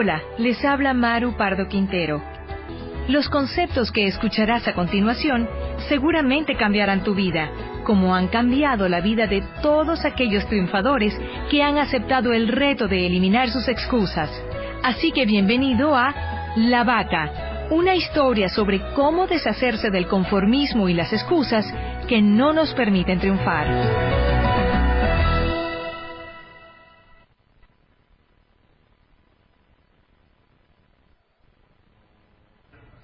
Hola, les habla Maru Pardo Quintero. Los conceptos que escucharás a continuación seguramente cambiarán tu vida, como han cambiado la vida de todos aquellos triunfadores que han aceptado el reto de eliminar sus excusas. Así que bienvenido a La Vaca, una historia sobre cómo deshacerse del conformismo y las excusas que no nos permiten triunfar.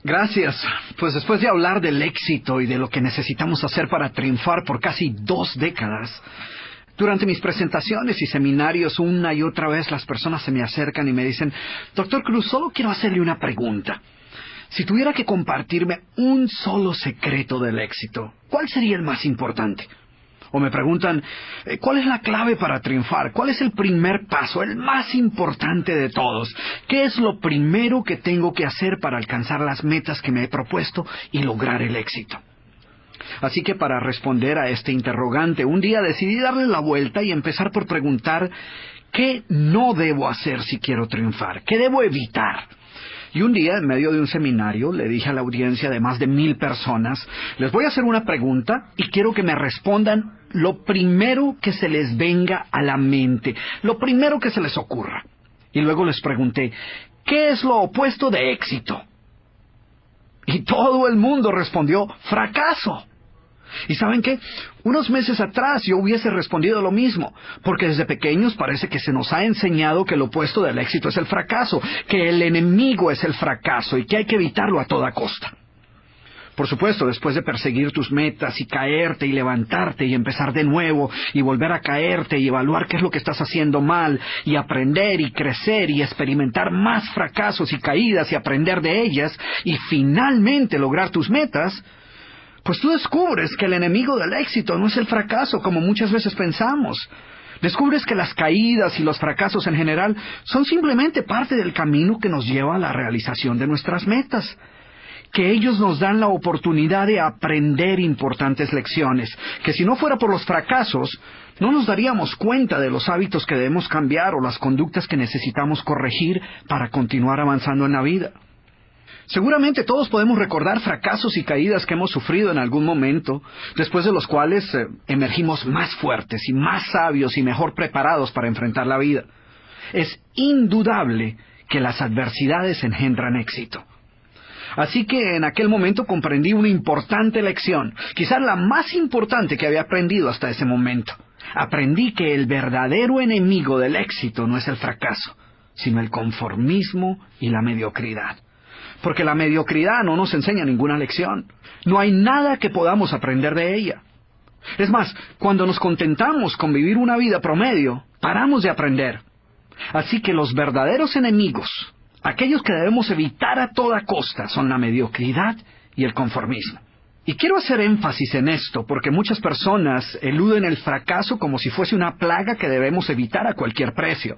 Gracias. Pues después de hablar del éxito y de lo que necesitamos hacer para triunfar por casi 2 décadas, durante mis presentaciones y seminarios una y otra vez las personas se me acercan y me dicen: Doctor Cruz, solo quiero hacerle una pregunta. Si tuviera que compartirme un solo secreto del éxito, ¿cuál sería el más importante? O me preguntan: ¿cuál es la clave para triunfar? ¿Cuál es el primer paso, el más importante de todos? ¿Qué es lo primero que tengo que hacer para alcanzar las metas que me he propuesto y lograr el éxito? Así que para responder a este interrogante, un día decidí darle la vuelta y empezar por preguntar: ¿qué no debo hacer si quiero triunfar? ¿Qué debo evitar? Y un día, en medio de un seminario, le dije a la audiencia de más de 1000 personas: les voy a hacer una pregunta y quiero que me respondan lo primero que se les venga a la mente, lo primero que se les ocurra. Y luego les pregunté: ¿qué es lo opuesto de éxito? Y todo el mundo respondió: fracaso. ¿Y saben qué? Unos meses atrás yo hubiese respondido lo mismo, porque desde pequeños parece que se nos ha enseñado que el opuesto del éxito es el fracaso, que el enemigo es el fracaso y que hay que evitarlo a toda costa. Por supuesto, después de perseguir tus metas y caerte y levantarte y empezar de nuevo y volver a caerte y evaluar qué es lo que estás haciendo mal y aprender y crecer y experimentar más fracasos y caídas y aprender de ellas y finalmente lograr tus metas, pues tú descubres que el enemigo del éxito no es el fracaso como muchas veces pensamos. Descubres que las caídas y los fracasos en general son simplemente parte del camino que nos lleva a la realización de nuestras metas. Que ellos nos dan la oportunidad de aprender importantes lecciones, que si no fuera por los fracasos, no nos daríamos cuenta de los hábitos que debemos cambiar o las conductas que necesitamos corregir para continuar avanzando en la vida. Seguramente todos podemos recordar fracasos y caídas que hemos sufrido en algún momento, después de los cuales emergimos más fuertes y más sabios y mejor preparados para enfrentar la vida. Es indudable que las adversidades engendran éxito. Así que en aquel momento comprendí una importante lección, quizás la más importante que había aprendido hasta ese momento. Aprendí que el verdadero enemigo del éxito no es el fracaso, sino el conformismo y la mediocridad. Porque la mediocridad no nos enseña ninguna lección. No hay nada que podamos aprender de ella. Es más, cuando nos contentamos con vivir una vida promedio, paramos de aprender. Así que los verdaderos enemigos, aquellos que debemos evitar a toda costa, son la mediocridad y el conformismo. Y quiero hacer énfasis en esto porque muchas personas eluden el fracaso como si fuese una plaga que debemos evitar a cualquier precio.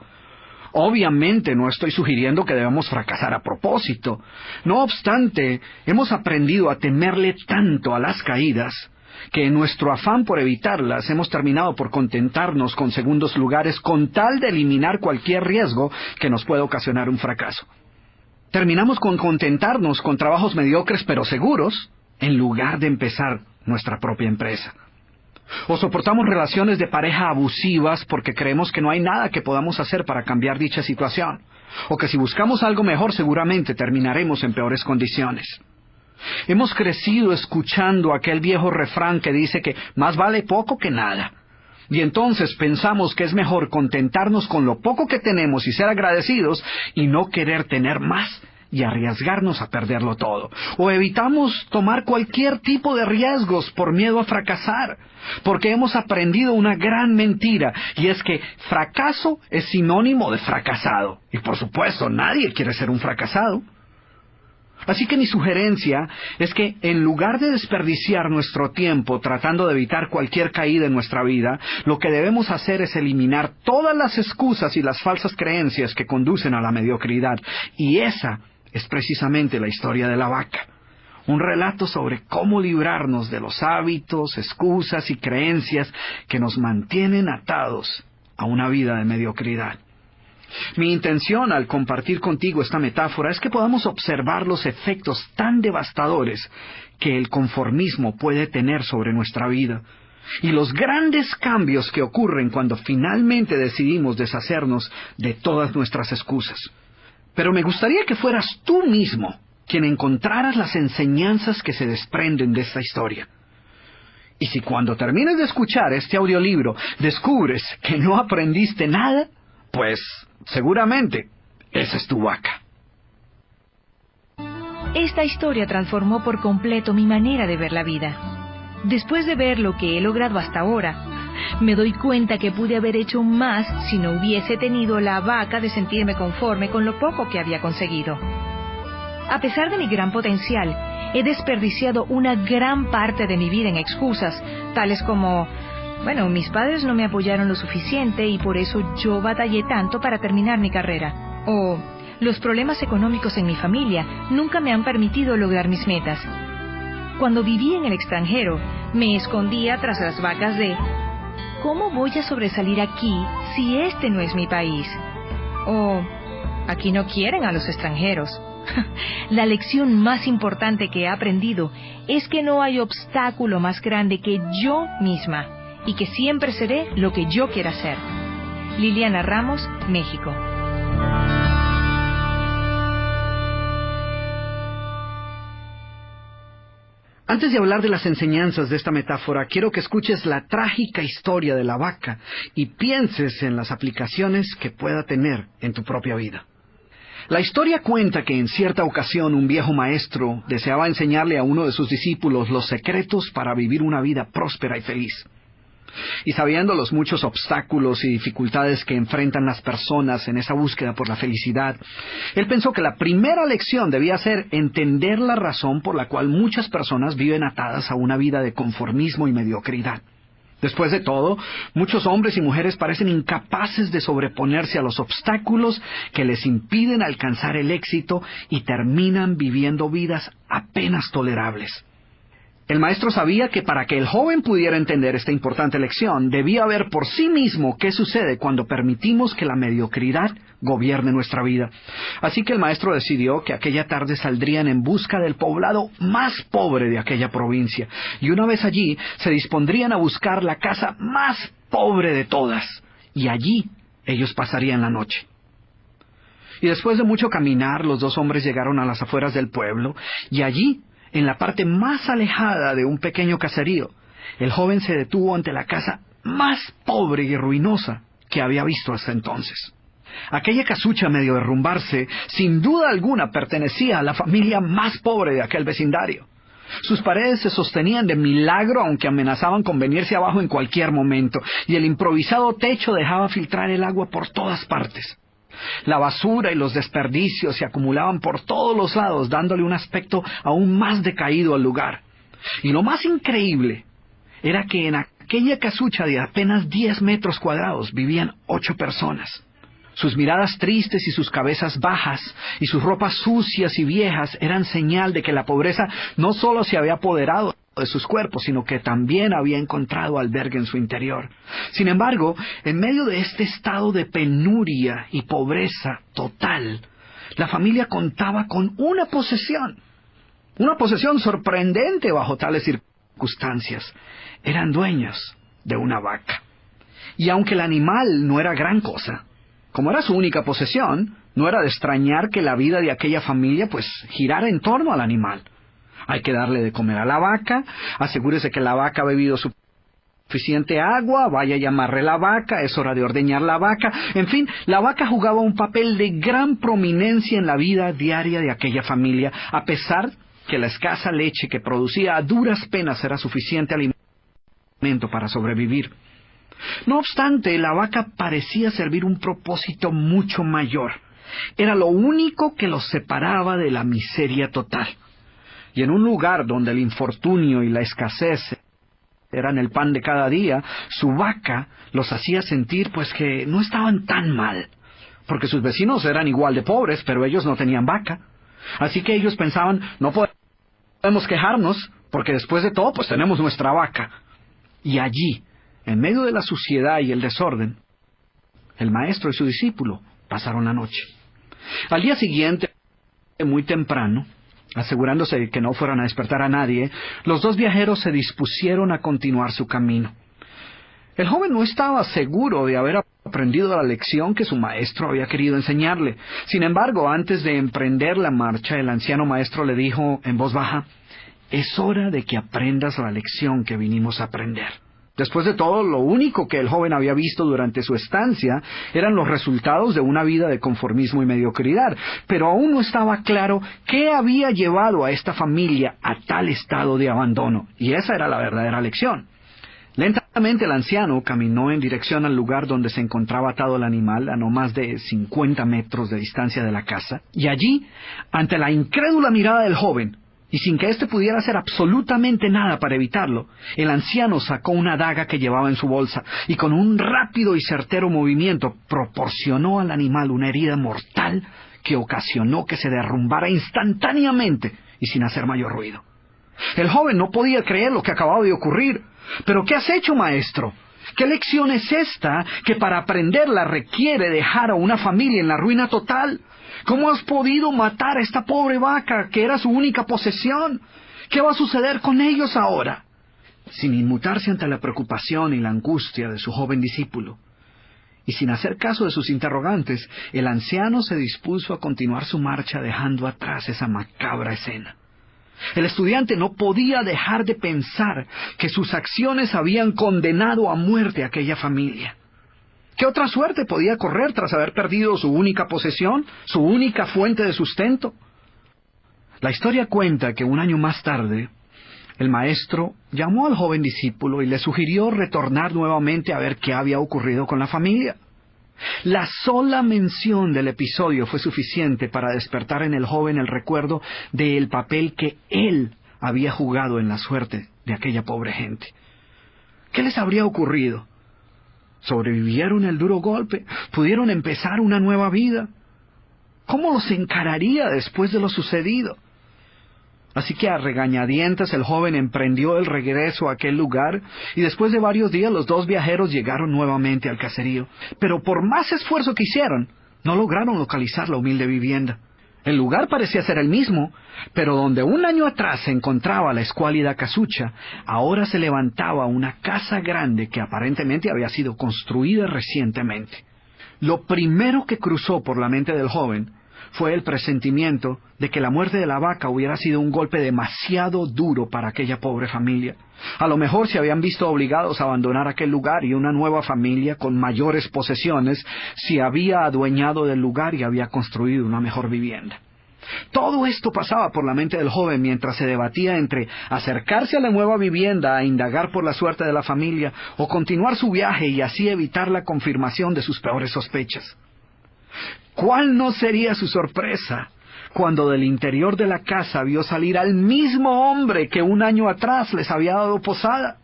Obviamente no estoy sugiriendo que debamos fracasar a propósito. No obstante, hemos aprendido a temerle tanto a las caídas que en nuestro afán por evitarlas hemos terminado por contentarnos con segundos lugares con tal de eliminar cualquier riesgo que nos pueda ocasionar un fracaso. Terminamos con contentarnos con trabajos mediocres pero seguros en lugar de empezar nuestra propia empresa. O soportamos relaciones de pareja abusivas porque creemos que no hay nada que podamos hacer para cambiar dicha situación. O que si buscamos algo mejor seguramente terminaremos en peores condiciones. Hemos crecido escuchando aquel viejo refrán que dice que más vale poco que nada. Y entonces pensamos que es mejor contentarnos con lo poco que tenemos y ser agradecidos y no querer tener más y arriesgarnos a perderlo todo. O evitamos tomar cualquier tipo de riesgos por miedo a fracasar, porque hemos aprendido una gran mentira, y es que fracaso es sinónimo de fracasado. Y por supuesto, nadie quiere ser un fracasado. Así que mi sugerencia es que en lugar de desperdiciar nuestro tiempo tratando de evitar cualquier caída en nuestra vida, lo que debemos hacer es eliminar todas las excusas y las falsas creencias que conducen a la mediocridad. Y esa es precisamente la historia de la vaca. Un relato sobre cómo librarnos de los hábitos, excusas y creencias que nos mantienen atados a una vida de mediocridad. Mi intención al compartir contigo esta metáfora es que podamos observar los efectos tan devastadores que el conformismo puede tener sobre nuestra vida y los grandes cambios que ocurren cuando finalmente decidimos deshacernos de todas nuestras excusas. Pero me gustaría que fueras tú mismo quien encontraras las enseñanzas que se desprenden de esta historia. Y si cuando termines de escuchar este audiolibro descubres que no aprendiste nada, pues seguramente esa es tu vaca. Esta historia transformó por completo mi manera de ver la vida. Después de ver lo que he logrado hasta ahora, me doy cuenta que pude haber hecho más si no hubiese tenido la vaca de sentirme conforme con lo poco que había conseguido. A pesar de mi gran potencial, he desperdiciado una gran parte de mi vida en excusas, tales como, mis padres no me apoyaron lo suficiente y por eso yo batallé tanto para terminar mi carrera. O, los problemas económicos en mi familia nunca me han permitido lograr mis metas. Cuando viví en el extranjero, me escondía tras las vacas de, ¿cómo voy a sobresalir aquí si este no es mi país? O, aquí no quieren a los extranjeros. La lección más importante que he aprendido es que no hay obstáculo más grande que yo misma y que siempre seré lo que yo quiera ser. Liliana Ramos, México. Antes de hablar de las enseñanzas de esta metáfora, quiero que escuches la trágica historia de la vaca y pienses en las aplicaciones que pueda tener en tu propia vida. La historia cuenta que en cierta ocasión un viejo maestro deseaba enseñarle a uno de sus discípulos los secretos para vivir una vida próspera y feliz. Y sabiendo los muchos obstáculos y dificultades que enfrentan las personas en esa búsqueda por la felicidad, él pensó que la primera lección debía ser entender la razón por la cual muchas personas viven atadas a una vida de conformismo y mediocridad. Después de todo, muchos hombres y mujeres parecen incapaces de sobreponerse a los obstáculos que les impiden alcanzar el éxito y terminan viviendo vidas apenas tolerables. El maestro sabía que para que el joven pudiera entender esta importante lección, debía ver por sí mismo qué sucede cuando permitimos que la mediocridad gobierne nuestra vida. Así que el maestro decidió que aquella tarde saldrían en busca del poblado más pobre de aquella provincia, y una vez allí se dispondrían a buscar la casa más pobre de todas, y allí ellos pasarían la noche. Y después de mucho caminar, los dos hombres llegaron a las afueras del pueblo, y allí, en la parte más alejada de un pequeño caserío, el joven se detuvo ante la casa más pobre y ruinosa que había visto hasta entonces. Aquella casucha, medio derrumbarse, sin duda alguna pertenecía a la familia más pobre de aquel vecindario. Sus paredes se sostenían de milagro, aunque amenazaban con venirse abajo en cualquier momento, y el improvisado techo dejaba filtrar el agua por todas partes. La basura y los desperdicios se acumulaban por todos los lados, dándole un aspecto aún más decaído al lugar. Y lo más increíble era que en aquella casucha de apenas 10 metros cuadrados vivían 8 personas. Sus miradas tristes y sus cabezas bajas y sus ropas sucias y viejas eran señal de que la pobreza no solo se había apoderado de sus cuerpos, sino que también había encontrado albergue en su interior. Sin embargo, en medio de este estado de penuria y pobreza total, la familia contaba con una posesión sorprendente bajo tales circunstancias. Eran dueños de una vaca. Y aunque el animal no era gran cosa, como era su única posesión, no era de extrañar que la vida de aquella familia girara en torno al animal. Hay que darle de comer a la vaca, asegúrese que la vaca ha bebido suficiente agua, vaya y amarre la vaca, es hora de ordeñar la vaca. En fin, la vaca jugaba un papel de gran prominencia en la vida diaria de aquella familia, a pesar que la escasa leche que producía a duras penas era suficiente alimento para sobrevivir. No obstante, la vaca parecía servir un propósito mucho mayor. Era lo único que los separaba de la miseria total. Y en un lugar donde el infortunio y la escasez eran el pan de cada día, su vaca los hacía sentir que no estaban tan mal, porque sus vecinos eran igual de pobres, pero ellos no tenían vaca. Así que ellos pensaban, no podemos quejarnos, porque después de todo, tenemos nuestra vaca. Y allí, en medio de la suciedad y el desorden, el maestro y su discípulo pasaron la noche. Al día siguiente, muy temprano, asegurándose de que no fueran a despertar a nadie, los dos viajeros se dispusieron a continuar su camino. El joven no estaba seguro de haber aprendido la lección que su maestro había querido enseñarle. Sin embargo, antes de emprender la marcha, el anciano maestro le dijo en voz baja: «Es hora de que aprendas la lección que vinimos a aprender». Después de todo, lo único que el joven había visto durante su estancia eran los resultados de una vida de conformismo y mediocridad, pero aún no estaba claro qué había llevado a esta familia a tal estado de abandono, y esa era la verdadera lección. Lentamente el anciano caminó en dirección al lugar donde se encontraba atado el animal, a no más de 50 metros de distancia de la casa, y allí, ante la incrédula mirada del joven, y sin que éste pudiera hacer absolutamente nada para evitarlo, el anciano sacó una daga que llevaba en su bolsa, y con un rápido y certero movimiento proporcionó al animal una herida mortal que ocasionó que se derrumbara instantáneamente y sin hacer mayor ruido. El joven no podía creer lo que acababa de ocurrir. «¿Pero qué has hecho, maestro? ¿Qué lección es esta que para aprenderla requiere dejar a una familia en la ruina total? ¿Cómo has podido matar a esta pobre vaca que era su única posesión? ¿Qué va a suceder con ellos ahora?» Sin inmutarse ante la preocupación y la angustia de su joven discípulo, y sin hacer caso de sus interrogantes, el anciano se dispuso a continuar su marcha dejando atrás esa macabra escena. El estudiante no podía dejar de pensar que sus acciones habían condenado a muerte a aquella familia. ¿Qué otra suerte podía correr tras haber perdido su única posesión, su única fuente de sustento? La historia cuenta que un año más tarde, el maestro llamó al joven discípulo y le sugirió retornar nuevamente a ver qué había ocurrido con la familia. La sola mención del episodio fue suficiente para despertar en el joven el recuerdo del papel que él había jugado en la suerte de aquella pobre gente. ¿Qué les habría ocurrido? ¿Sobrevivieron el duro golpe? ¿Pudieron empezar una nueva vida? ¿Cómo los encararía después de lo sucedido? Así que a regañadientes el joven emprendió el regreso a aquel lugar, y después de varios días los dos viajeros llegaron nuevamente al caserío. Pero por más esfuerzo que hicieron, no lograron localizar la humilde vivienda. El lugar parecía ser el mismo, pero donde un año atrás se encontraba la escuálida casucha, ahora se levantaba una casa grande que aparentemente había sido construida recientemente. Lo primero que cruzó por la mente del joven fue el presentimiento de que la muerte de la vaca hubiera sido un golpe demasiado duro para aquella pobre familia. A lo mejor se habían visto obligados a abandonar aquel lugar, y una nueva familia con mayores posesiones se había adueñado del lugar y había construido una mejor vivienda. Todo esto pasaba por la mente del joven mientras se debatía entre acercarse a la nueva vivienda a indagar por la suerte de la familia, o continuar su viaje y así evitar la confirmación de sus peores sospechas. ¿Cuál no sería su sorpresa cuando del interior de la casa vio salir al mismo hombre que un año atrás les había dado posada?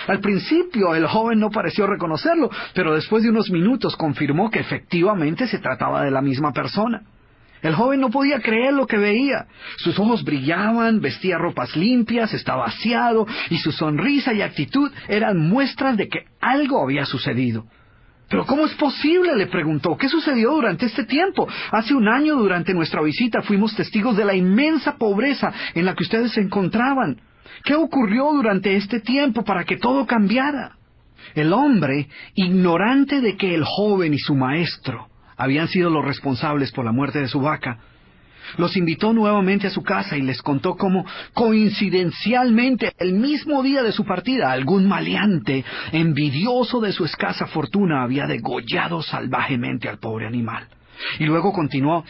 Al principio el joven no pareció reconocerlo, pero después de unos minutos confirmó que efectivamente se trataba de la misma persona. El joven no podía creer lo que veía. Sus ojos brillaban, vestía ropas limpias, estaba aseado, y su sonrisa y actitud eran muestras de que algo había sucedido. «¿Pero cómo es posible?», le preguntó. «¿Qué sucedió durante este tiempo? Hace un año, durante nuestra visita, fuimos testigos de la inmensa pobreza en la que ustedes se encontraban. ¿Qué ocurrió durante este tiempo para que todo cambiara?». El hombre, ignorante de que el joven y su maestro habían sido los responsables por la muerte de su vaca, los invitó nuevamente a su casa y les contó cómo, coincidencialmente, el mismo día de su partida, algún maleante, envidioso de su escasa fortuna, había degollado salvajemente al pobre animal. Y luego continuó: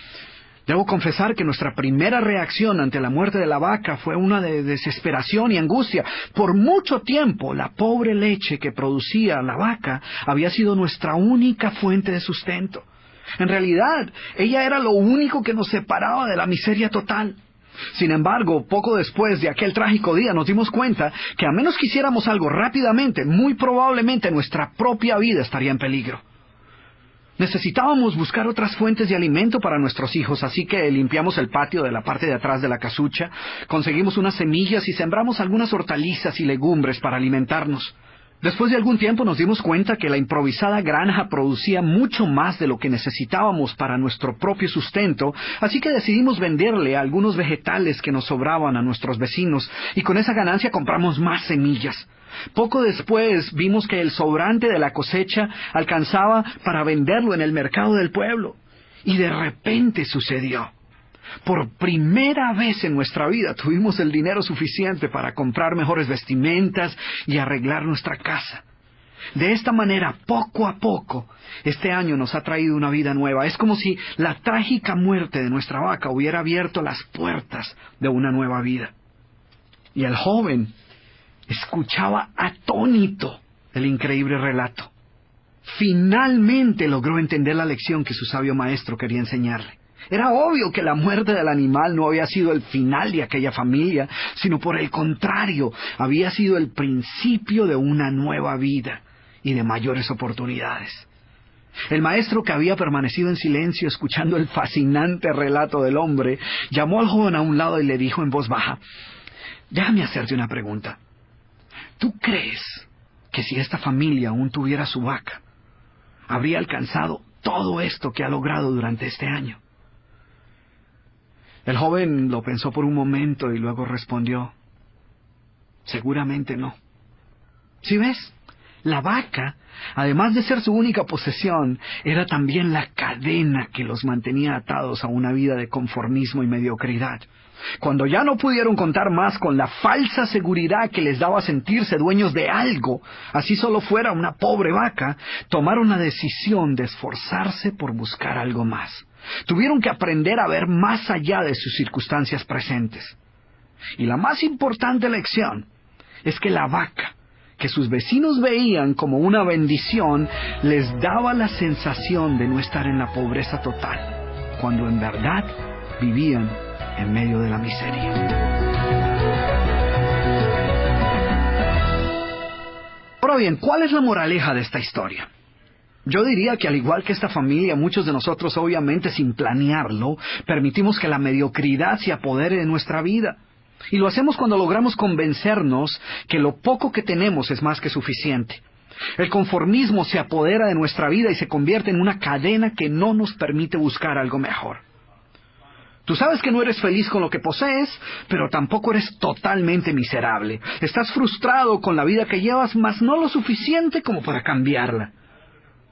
«Debo confesar que nuestra primera reacción ante la muerte de la vaca fue una de desesperación y angustia. Por mucho tiempo, la pobre leche que producía la vaca había sido nuestra única fuente de sustento. En realidad, ella era lo único que nos separaba de la miseria total. Sin embargo, poco después de aquel trágico día nos dimos cuenta que a menos que hiciéramos algo rápidamente, muy probablemente nuestra propia vida estaría en peligro. Necesitábamos buscar otras fuentes de alimento para nuestros hijos, así que limpiamos el patio de la parte de atrás de la casucha, conseguimos unas semillas y sembramos algunas hortalizas y legumbres para alimentarnos. Después de algún tiempo nos dimos cuenta que la improvisada granja producía mucho más de lo que necesitábamos para nuestro propio sustento, así que decidimos venderle algunos vegetales que nos sobraban a nuestros vecinos, y con esa ganancia compramos más semillas. Poco después vimos que el sobrante de la cosecha alcanzaba para venderlo en el mercado del pueblo. Y de repente sucedió. Por primera vez en nuestra vida tuvimos el dinero suficiente para comprar mejores vestimentas y arreglar nuestra casa. De esta manera, poco a poco, este año nos ha traído una vida nueva. Es como si la trágica muerte de nuestra vaca hubiera abierto las puertas de una nueva vida. Y el joven escuchaba atónito el increíble relato. Finalmente logró entender la lección que su sabio maestro quería enseñarle. Era obvio que la muerte del animal no había sido el final de aquella familia, sino por el contrario, había sido el principio de una nueva vida y de mayores oportunidades. El maestro, que había permanecido en silencio escuchando el fascinante relato del hombre, llamó al joven a un lado y le dijo en voz baja: «Déjame hacerte una pregunta. ¿Tú crees que si esta familia aún tuviera su vaca, habría alcanzado todo esto que ha logrado durante este año?» El joven lo pensó por un momento y luego respondió: «Seguramente no. ¿Sí ves? La vaca, además de ser su única posesión, era también la cadena que los mantenía atados a una vida de conformismo y mediocridad. Cuando ya no pudieron contar más con la falsa seguridad que les daba sentirse dueños de algo, así solo fuera una pobre vaca, tomaron la decisión de esforzarse por buscar algo más. Tuvieron que aprender a ver más allá de sus circunstancias presentes. Y la más importante lección es que la vaca, que sus vecinos veían como una bendición, les daba la sensación de no estar en la pobreza total, cuando en verdad vivían en medio de la miseria». Ahora bien, ¿cuál es la moraleja de esta historia? Yo diría que al igual que esta familia, muchos de nosotros, obviamente sin planearlo, permitimos que la mediocridad se apodere de nuestra vida. Y lo hacemos cuando logramos convencernos que lo poco que tenemos es más que suficiente. El conformismo se apodera de nuestra vida y se convierte en una cadena que no nos permite buscar algo mejor. Tú sabes que no eres feliz con lo que posees, pero tampoco eres totalmente miserable. Estás frustrado con la vida que llevas, mas no lo suficiente como para cambiarla.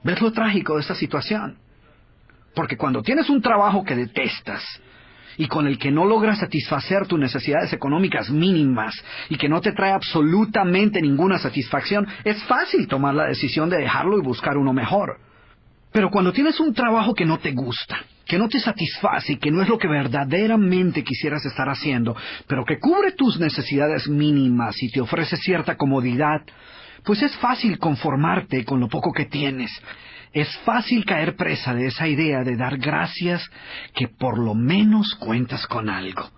¿Ves lo trágico de esta situación? Porque cuando tienes un trabajo que detestas y con el que no logras satisfacer tus necesidades económicas mínimas y que no te trae absolutamente ninguna satisfacción, es fácil tomar la decisión de dejarlo y buscar uno mejor. Pero cuando tienes un trabajo que no te gusta, que no te satisface y que no es lo que verdaderamente quisieras estar haciendo, pero que cubre tus necesidades mínimas y te ofrece cierta comodidad, pues es fácil conformarte con lo poco que tienes. Es fácil caer presa de esa idea de dar gracias que por lo menos cuentas con algo.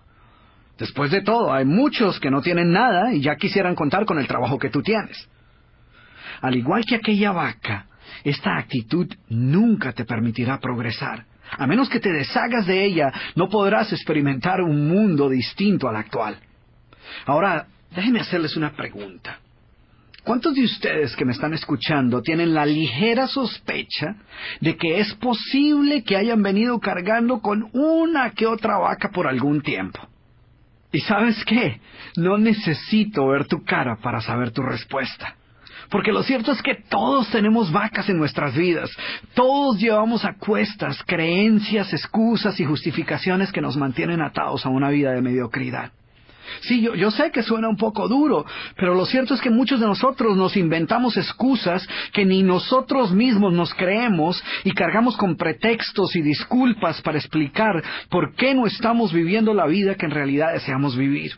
Después de todo, hay muchos que no tienen nada y ya quisieran contar con el trabajo que tú tienes. Al igual que aquella vaca, esta actitud nunca te permitirá progresar. A menos que te deshagas de ella, no podrás experimentar un mundo distinto al actual. Ahora, déjenme hacerles una pregunta. ¿Cuántos de ustedes que me están escuchando tienen la ligera sospecha de que es posible que hayan venido cargando con una que otra vaca por algún tiempo? ¿Y sabes qué? No necesito ver tu cara para saber tu respuesta. Porque lo cierto es que todos tenemos vacas en nuestras vidas. Todos llevamos a cuestas creencias, excusas y justificaciones que nos mantienen atados a una vida de mediocridad. Sí, yo sé que suena un poco duro, pero lo cierto es que muchos de nosotros nos inventamos excusas que ni nosotros mismos nos creemos y cargamos con pretextos y disculpas para explicar por qué no estamos viviendo la vida que en realidad deseamos vivir.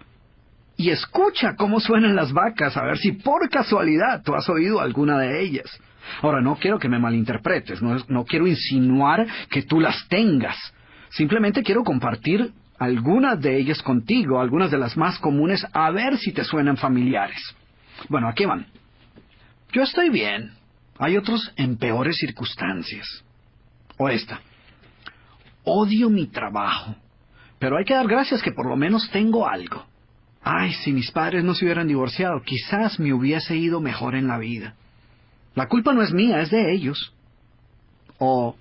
Y escucha cómo suenan las vacas, a ver si por casualidad tú has oído alguna de ellas. Ahora, no quiero que me malinterpretes, no quiero insinuar que tú las tengas. Simplemente quiero compartir algunas de ellas contigo, algunas de las más comunes, a ver si te suenan familiares. Bueno, aquí van. Yo estoy bien. Hay otros en peores circunstancias. O esta. Odio mi trabajo, pero hay que dar gracias que por lo menos tengo algo. Ay, si mis padres no se hubieran divorciado, quizás me hubiese ido mejor en la vida. La culpa no es mía, es de ellos. O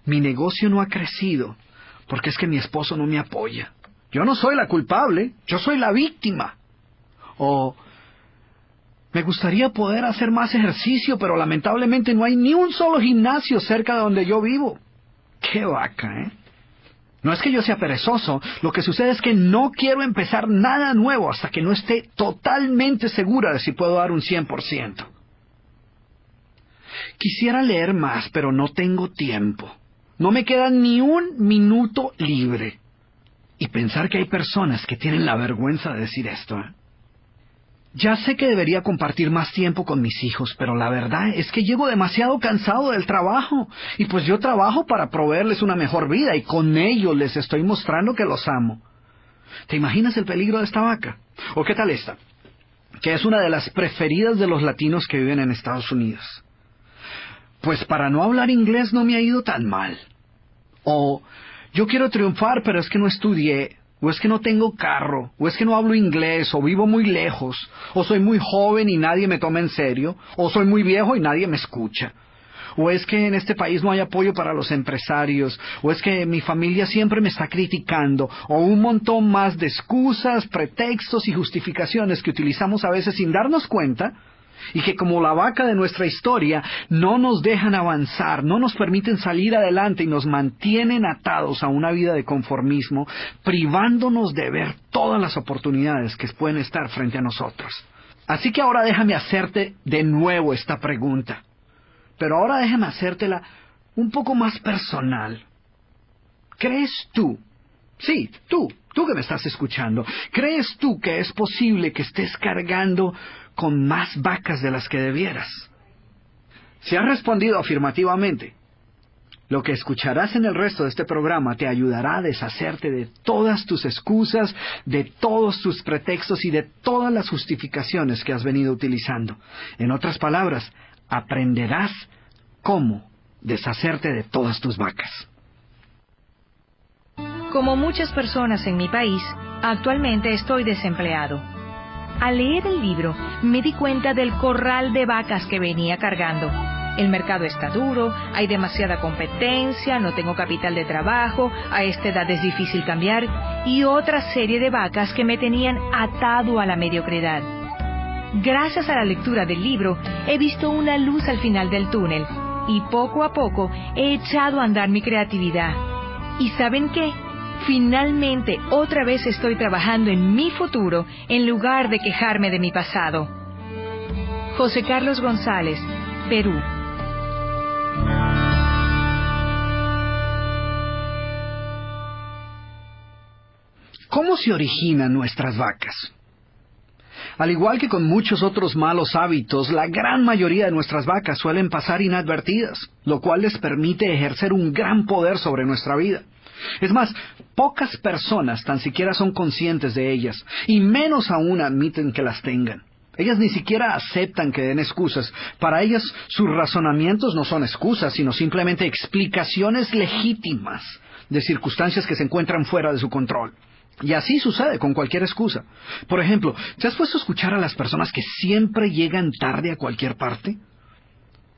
mi negocio no ha crecido porque es que mi esposo no me apoya. Yo no soy la culpable, yo soy la víctima. O me gustaría poder hacer más ejercicio, pero lamentablemente no hay ni un solo gimnasio cerca de donde yo vivo. ¡Qué vaca, eh! No es que yo sea perezoso, lo que sucede es que no quiero empezar nada nuevo hasta que no esté totalmente segura de si puedo dar un 100%. Quisiera leer más, pero no tengo tiempo. No me queda ni un minuto libre. Y pensar que hay personas que tienen la vergüenza de decir esto, ¿eh? Ya sé que debería compartir más tiempo con mis hijos, pero la verdad es que llego demasiado cansado del trabajo. Y pues yo trabajo para proveerles una mejor vida y con ello les estoy mostrando que los amo. ¿Te imaginas el peligro de esta vaca? ¿O qué tal esta? Que es una de las preferidas de los latinos que viven en Estados Unidos. Pues para no hablar inglés no me ha ido tan mal. O yo quiero triunfar, pero es que no estudié. O es que no tengo carro, o es que no hablo inglés, o vivo muy lejos, o soy muy joven y nadie me toma en serio, o soy muy viejo y nadie me escucha. O es que en este país no hay apoyo para los empresarios, o es que mi familia siempre me está criticando, o un montón más de excusas, pretextos y justificaciones que utilizamos a veces sin darnos cuenta, y que como la vaca de nuestra historia no nos dejan avanzar, no nos permiten salir adelante y nos mantienen atados a una vida de conformismo, privándonos de ver todas las oportunidades que pueden estar frente a nosotros. Así que ahora déjame hacerte de nuevo esta pregunta, pero ahora déjame hacértela un poco más personal. ¿Crees tú? Sí, tú que me estás escuchando, ¿crees tú que es posible que estés cargando con más vacas de las que debieras? Si has respondido afirmativamente, lo que escucharás en el resto de este programa te ayudará a deshacerte de todas tus excusas, de todos tus pretextos y de todas las justificaciones que has venido utilizando. En otras palabras, aprenderás cómo deshacerte de todas tus vacas. Como muchas personas en mi país, actualmente estoy desempleado. Al leer el libro, me di cuenta del corral de vacas que venía cargando. El mercado está duro, hay demasiada competencia, no tengo capital de trabajo, a esta edad es difícil cambiar, y otra serie de vacas que me tenían atado a la mediocridad. Gracias a la lectura del libro, he visto una luz al final del túnel, y poco a poco he echado a andar mi creatividad. ¿Y saben qué? Finalmente, otra vez estoy trabajando en mi futuro en lugar de quejarme de mi pasado. José Carlos González, Perú. ¿Cómo se originan nuestras vacas? Al igual que con muchos otros malos hábitos, la gran mayoría de nuestras vacas suelen pasar inadvertidas, lo cual les permite ejercer un gran poder sobre nuestra vida. Es más, pocas personas tan siquiera son conscientes de ellas, y menos aún admiten que las tengan. Ellas ni siquiera aceptan que den excusas. Para ellas, sus razonamientos no son excusas, sino simplemente explicaciones legítimas de circunstancias que se encuentran fuera de su control. Y así sucede con cualquier excusa. Por ejemplo, ¿te has puesto a escuchar a las personas que siempre llegan tarde a cualquier parte?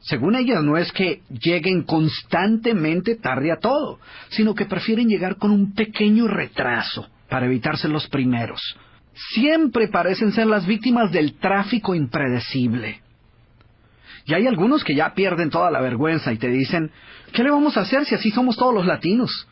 Según ellas, no es que lleguen constantemente tarde a todo, sino que prefieren llegar con un pequeño retraso para evitarse los primeros. Siempre parecen ser las víctimas del tráfico impredecible. Y hay algunos que ya pierden toda la vergüenza y te dicen, ¿qué le vamos a hacer si así somos todos los latinos?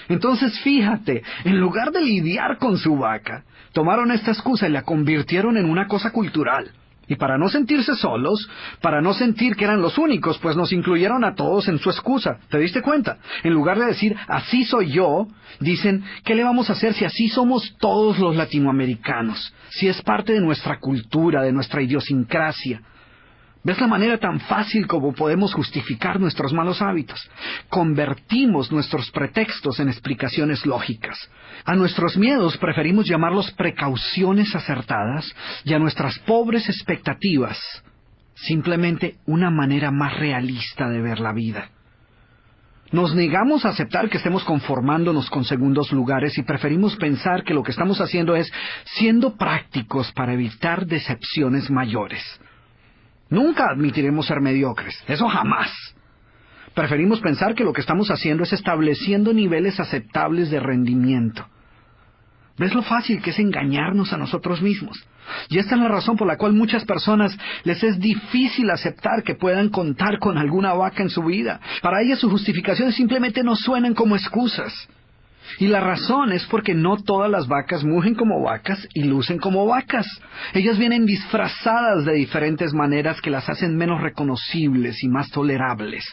Entonces fíjate, en lugar de lidiar con su vaca, tomaron esta excusa y la convirtieron en una cosa cultural. Y para no sentirse solos, para no sentir que eran los únicos, pues nos incluyeron a todos en su excusa. ¿Te diste cuenta? En lugar de decir, así soy yo, dicen, ¿qué le vamos a hacer si así somos todos los latinoamericanos? Si es parte de nuestra cultura, de nuestra idiosincrasia. ¿Ves la manera tan fácil como podemos justificar nuestros malos hábitos? Convertimos nuestros pretextos en explicaciones lógicas. A nuestros miedos preferimos llamarlos precauciones acertadas y a nuestras pobres expectativas simplemente una manera más realista de ver la vida. Nos negamos a aceptar que estemos conformándonos con segundos lugares y preferimos pensar que lo que estamos haciendo es siendo prácticos para evitar decepciones mayores. Nunca admitiremos ser mediocres, eso jamás. Preferimos pensar que lo que estamos haciendo es estableciendo niveles aceptables de rendimiento. ¿Ves lo fácil que es engañarnos a nosotros mismos? Y esta es la razón por la cual muchas personas les es difícil aceptar que puedan contar con alguna vaca en su vida. Para ellas sus justificaciones simplemente no suenan como excusas. Y la razón es porque no todas las vacas mugen como vacas y lucen como vacas. Ellas vienen disfrazadas de diferentes maneras que las hacen menos reconocibles y más tolerables.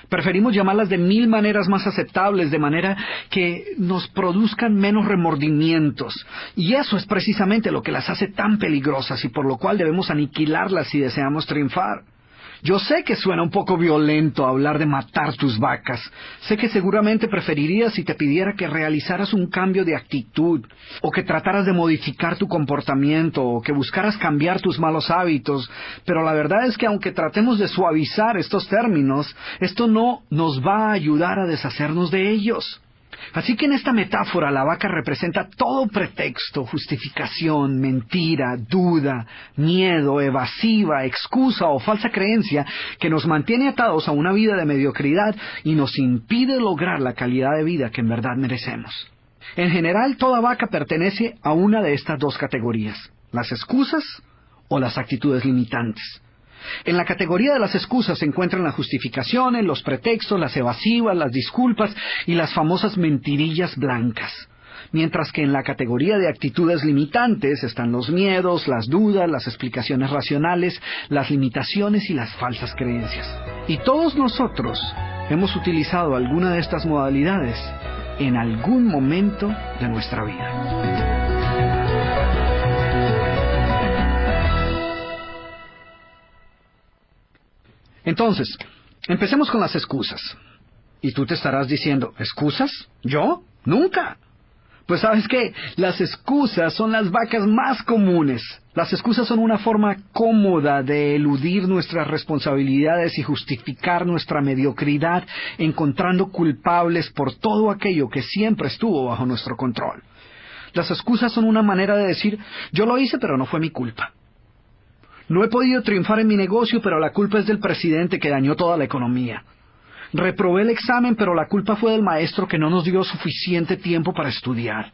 Preferimos llamarlas de 1000 maneras más aceptables, de manera que nos produzcan menos remordimientos. Y eso es precisamente lo que las hace tan peligrosas y por lo cual debemos aniquilarlas si deseamos triunfar. Yo sé que suena un poco violento hablar de matar tus vacas. Sé que seguramente preferirías si te pidiera que realizaras un cambio de actitud, o que trataras de modificar tu comportamiento, o que buscaras cambiar tus malos hábitos. Pero la verdad es que aunque tratemos de suavizar estos términos, esto no nos va a ayudar a deshacernos de ellos. Así que en esta metáfora la vaca representa todo pretexto, justificación, mentira, duda, miedo, evasiva, excusa o falsa creencia que nos mantiene atados a una vida de mediocridad y nos impide lograr la calidad de vida que en verdad merecemos. En general, toda vaca pertenece a una de estas dos categorías, las excusas o las actitudes limitantes. En la categoría de las excusas se encuentran las justificaciones, los pretextos, las evasivas, las disculpas y las famosas mentirillas blancas. Mientras que en la categoría de actitudes limitantes están los miedos, las dudas, las explicaciones racionales, las limitaciones y las falsas creencias. Y todos nosotros hemos utilizado alguna de estas modalidades en algún momento de nuestra vida. Entonces, empecemos con las excusas. Y tú te estarás diciendo, ¿excusas? ¿Yo? ¡Nunca! Pues ¿sabes qué? Las excusas son las vacas más comunes. Las excusas son una forma cómoda de eludir nuestras responsabilidades y justificar nuestra mediocridad, encontrando culpables por todo aquello que siempre estuvo bajo nuestro control. Las excusas son una manera de decir, yo lo hice pero no fue mi culpa. No he podido triunfar en mi negocio, pero la culpa es del presidente que dañó toda la economía. Reprobé el examen, pero la culpa fue del maestro que no nos dio suficiente tiempo para estudiar.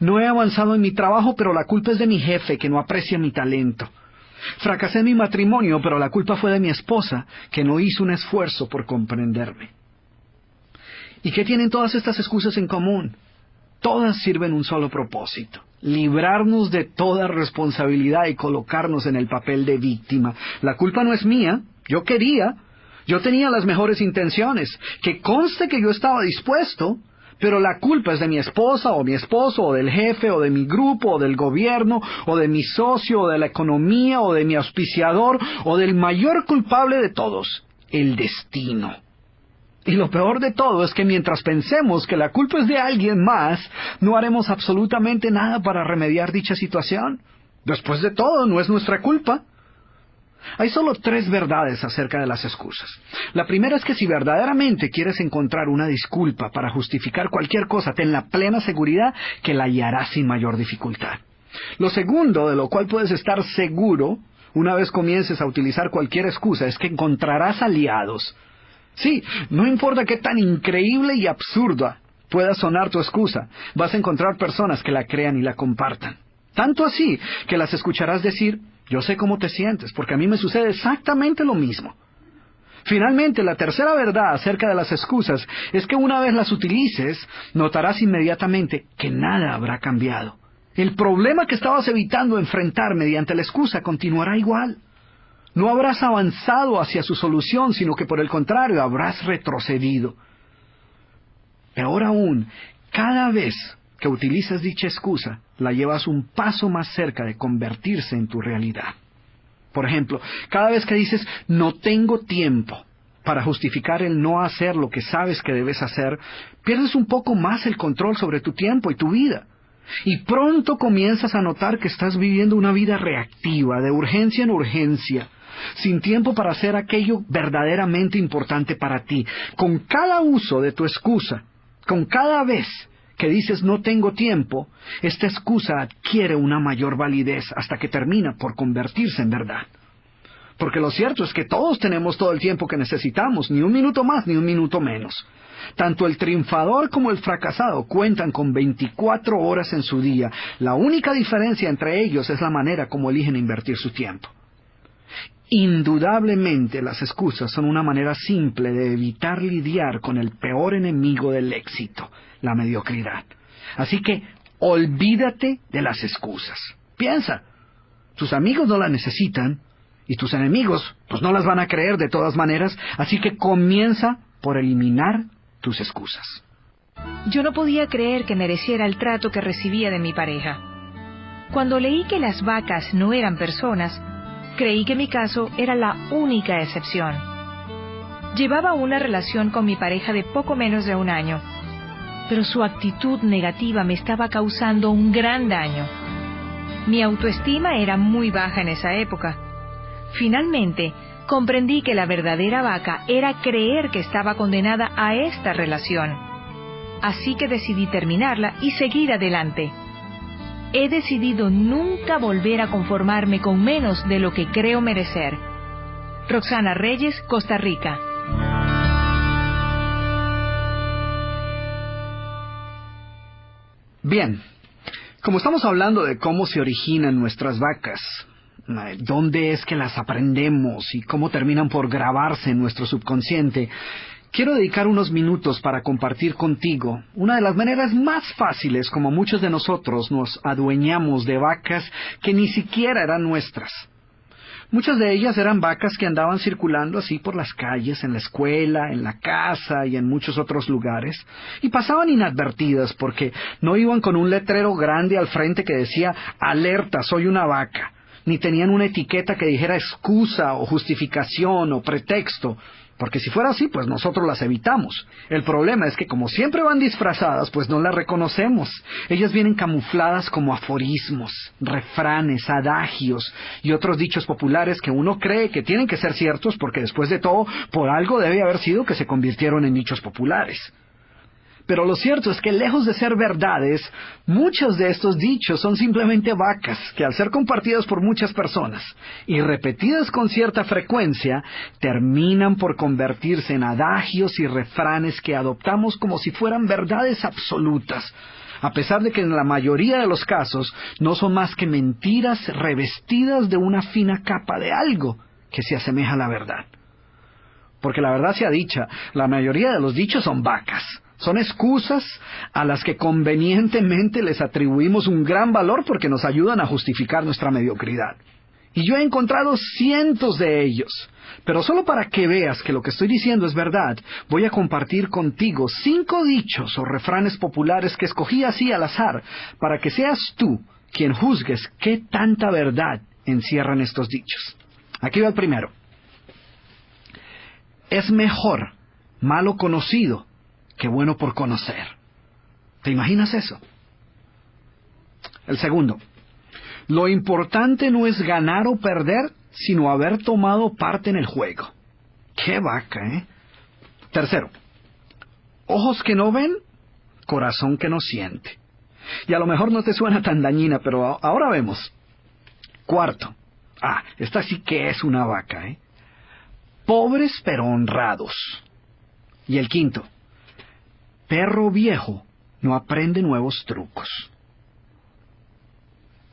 No he avanzado en mi trabajo, pero la culpa es de mi jefe que no aprecia mi talento. Fracasé en mi matrimonio, pero la culpa fue de mi esposa que no hizo un esfuerzo por comprenderme. ¿Y qué tienen todas estas excusas en común? Todas sirven un solo propósito: librarnos de toda responsabilidad y colocarnos en el papel de víctima. La culpa no es mía, yo tenía las mejores intenciones, que conste que yo estaba dispuesto, pero la culpa es de mi esposa o mi esposo o del jefe o de mi grupo o del gobierno o de mi socio o de la economía o de mi auspiciador o del mayor culpable de todos, el destino. Y lo peor de todo es que mientras pensemos que la culpa es de alguien más, no haremos absolutamente nada para remediar dicha situación. Después de todo, no es nuestra culpa. Hay solo 3 verdades acerca de las excusas. La primera es que si verdaderamente quieres encontrar una disculpa para justificar cualquier cosa, ten la plena seguridad que la hallarás sin mayor dificultad. Lo segundo, de lo cual puedes estar seguro, una vez comiences a utilizar cualquier excusa, es que encontrarás aliados. Sí, no importa qué tan increíble y absurda pueda sonar tu excusa, vas a encontrar personas que la crean y la compartan. Tanto así que las escucharás decir, yo sé cómo te sientes, porque a mí me sucede exactamente lo mismo. Finalmente, la tercera verdad acerca de las excusas es que una vez las utilices, notarás inmediatamente que nada habrá cambiado. El problema que estabas evitando enfrentar mediante la excusa continuará igual. No habrás avanzado hacia su solución, sino que por el contrario habrás retrocedido. Peor aún, cada vez que utilizas dicha excusa, la llevas un paso más cerca de convertirse en tu realidad. Por ejemplo, cada vez que dices, no tengo tiempo, para justificar el no hacer lo que sabes que debes hacer, pierdes un poco más el control sobre tu tiempo y tu vida. Y pronto comienzas a notar que estás viviendo una vida reactiva, de urgencia en urgencia, sin tiempo para hacer aquello verdaderamente importante para ti. Con cada uso de tu excusa, con cada vez que dices no tengo tiempo, esta excusa adquiere una mayor validez hasta que termina por convertirse en verdad. Porque lo cierto es que todos tenemos todo el tiempo que necesitamos, ni un minuto más ni un minuto menos. Tanto el triunfador como el fracasado cuentan con 24 horas en su día. La única diferencia entre ellos es la manera como eligen invertir su tiempo. Indudablemente las excusas son una manera simple de evitar lidiar con el peor enemigo del éxito, la mediocridad. Así que olvídate de las excusas. Piensa, tus amigos no las necesitan y tus enemigos pues no las van a creer de todas maneras, así que comienza por eliminar tus excusas. Yo no podía creer que mereciera el trato que recibía de mi pareja. Cuando leí que las vacas no eran personas, creí que mi caso era la única excepción. Llevaba una relación con mi pareja de poco menos de un año, pero su actitud negativa me estaba causando un gran daño. Mi autoestima era muy baja en esa época. Finalmente, comprendí que la verdadera vaca era creer que estaba condenada a esta relación. Así que decidí terminarla y seguir adelante. He decidido nunca volver a conformarme con menos de lo que creo merecer. Roxana Reyes, Costa Rica. Bien, como estamos hablando de cómo se originan nuestras vacas, dónde es que las aprendemos y cómo terminan por grabarse en nuestro subconsciente, quiero dedicar unos minutos para compartir contigo una de las maneras más fáciles como muchos de nosotros nos adueñamos de vacas que ni siquiera eran nuestras. Muchas de ellas eran vacas que andaban circulando así por las calles, en la escuela, en la casa y en muchos otros lugares, y pasaban inadvertidas porque no iban con un letrero grande al frente que decía «Alerta, soy una vaca», ni tenían una etiqueta que dijera excusa o justificación o pretexto, porque si fuera así, pues nosotros las evitamos. El problema es que como siempre van disfrazadas, pues no las reconocemos. Ellas vienen camufladas como aforismos, refranes, adagios y otros dichos populares que uno cree que tienen que ser ciertos porque después de todo, por algo debe haber sido que se convirtieron en dichos populares. Pero lo cierto es que lejos de ser verdades, muchos de estos dichos son simplemente vacas que al ser compartidas por muchas personas y repetidas con cierta frecuencia, terminan por convertirse en adagios y refranes que adoptamos como si fueran verdades absolutas, a pesar de que en la mayoría de los casos no son más que mentiras revestidas de una fina capa de algo que se asemeja a la verdad. Porque la verdad sea dicha, la mayoría de los dichos son vacas. Son excusas a las que convenientemente les atribuimos un gran valor porque nos ayudan a justificar nuestra mediocridad. Y yo he encontrado cientos de ellos. Pero solo para que veas que lo que estoy diciendo es verdad, voy a compartir contigo 5 dichos o refranes populares que escogí así al azar, para que seas tú quien juzgues qué tanta verdad encierran estos dichos. Aquí va el primero. Es mejor malo conocido que bueno por conocer. ¿Te imaginas eso? El segundo. Lo importante no es ganar o perder, sino haber tomado parte en el juego. ¡Qué vaca, eh! Tercero. Ojos que no ven, corazón que no siente. Y a lo mejor no te suena tan dañina, pero ahora vemos. Cuarto. Esta sí que es una vaca, eh. Pobres pero honrados. Y el quinto. Perro viejo no aprende nuevos trucos.